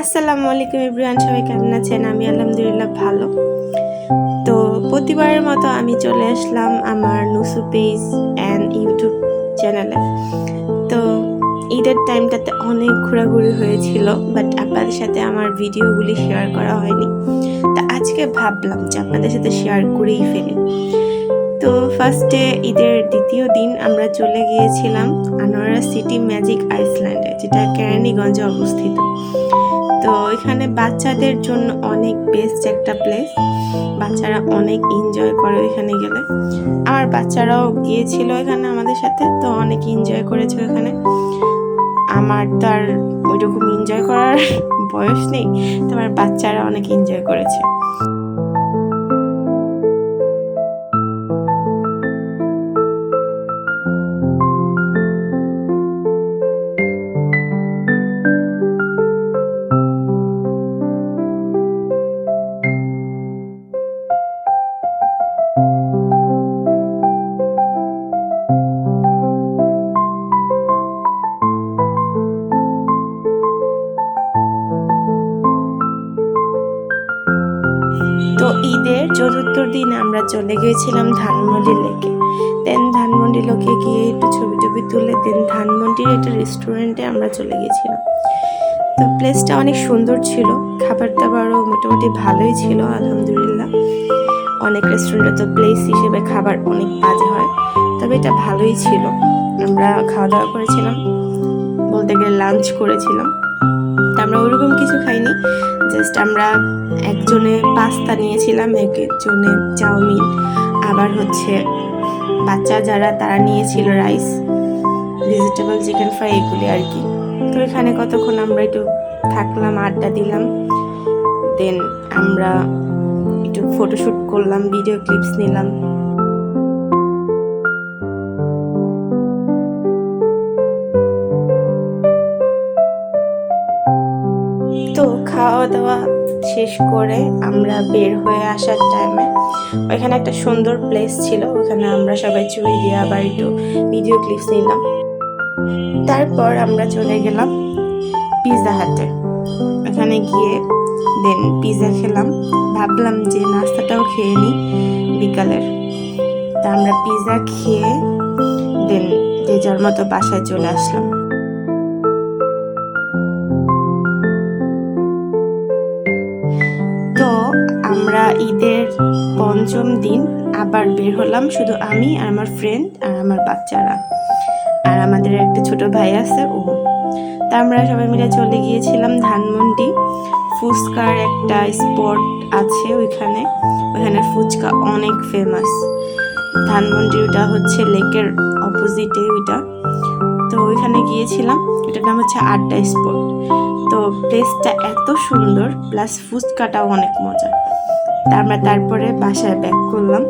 আসসালামু আলাইকুম এভরিওয়ান, সবাই কেমন আছেন? আমি আলহামদুলিল্লাহ ভালো। তো প্রতিবারের মতো আমি চলে আসলাম আমার নুসু পেজ অ্যান্ড ইউটিউব চ্যানেলে। তো ঈদের টাইমটাতে অনেক ঘোরাঘুরি হয়েছিল, বাট আপনাদের সাথে আমার ভিডিওগুলি শেয়ার করা হয়নি। তা আজকে ভাবলাম যে আপনাদের সাথে শেয়ার করেই ফেলি। তো ফার্স্টে ঈদের দ্বিতীয় দিন আমরা চলে গিয়েছিলাম আনোয়ারা সিটি ম্যাজিক আইসল্যান্ডে, যেটা কেরানীগঞ্জে অবস্থিত। তো এখানে বাচ্চাদের জন্য অনেক বেস্ট একটা প্লেস, বাচ্চারা অনেক এনজয় করে এখানে গেলে। আমার বাচ্চারাও গিয়েছিল এখানে আমাদের সাথে, তো অনেক এনজয় করেছে এখানে। আমার তো আর ওইরকম এনজয় করার বয়স নেই, তো আমার বাচ্চারা অনেক এনজয় করেছে। তো ঈদের চতুর্থ দিন আমরা চলে গিয়েছিলাম ধানমন্ডি লেকে। দেন ধানমন্ডি লেকে গিয়ে একটু ছবি টবি তুলে দেন ধানমন্ডির একটা রেস্টুরেন্টে আমরা চলে গিয়েছিলাম। তো প্লেসটা অনেক সুন্দর ছিল, খাবার দাবারও মোটামুটি ভালোই ছিল আলহামদুলিল্লাহ। অনেক রেস্টুরেন্টে তো প্লেস হিসেবে খাবার অনেক বাজে হয়, তবে এটা ভালোই ছিল। আমরা খাওয়া দাওয়া করেছিলাম, বলতে গেলে লাঞ্চ করেছিলাম। তা আমরা ওইরকম কিছু খাইনি, জাস্ট আমরা একজনে পাস্তা নিয়েছিলাম, একজনে চাউমিন, আবার হচ্ছে বাচ্চা যারা তারা নিয়েছিল রাইস, ভেজিটেবল চিকেন ফ্রাই, এগুলি আর কি। তো এখানে কতক্ষণ আমরা একটু থাকলাম, আড্ডা দিলাম, দেন আমরা একটু ফটোশ্যুট করলাম, ভিডিও ক্লিপস নিলাম। তো খাওয়া দাওয়া শেষ করে আমরা বের হয়ে আসার টাইমে ওইখানে একটা সুন্দর প্লেস ছিল, ওখানে আমরা সবাই চুরি দিয়ে আবার একটু ভিডিও ক্লিপস নিলাম। তারপর আমরা চলে গেলাম পিৎজা হাটে। ওখানে গিয়ে দেন পিৎজা খেলাম, ভাবলাম যে নাস্তাটাও খেয়ে নিই বিকালের। তা আমরা পিৎজা খেয়ে দেন যে যার মতো বাসায় চলে আসলাম। তো আমরা ঈদের পঞ্চম দিন আবার বের হলাম, শুধু আমি আর আমার ফ্রেন্ড আর আমার বাচ্চারা, আর আমাদের একটা ছোট ভাই আছে ও। তা আমরা সবাই মিলে চলে গিয়েছিলাম ধানমন্ডি। ফুচকার একটা স্পট আছে ওইখানে, ওইখানে ফুচকা অনেক ফেমাস। ধানমন্ডি ওটা হচ্ছে লেকের অপোজিটে ওইটা। তো ওইখানে গিয়েছিলাম, ওটার নাম হচ্ছে আড্ডা স্পট। তো প্লেসটা এত সুন্দর, প্লাস ফুচকাটাও অনেক মজা। তা আমরা তারপরে বাসায় ব্যাক করলাম।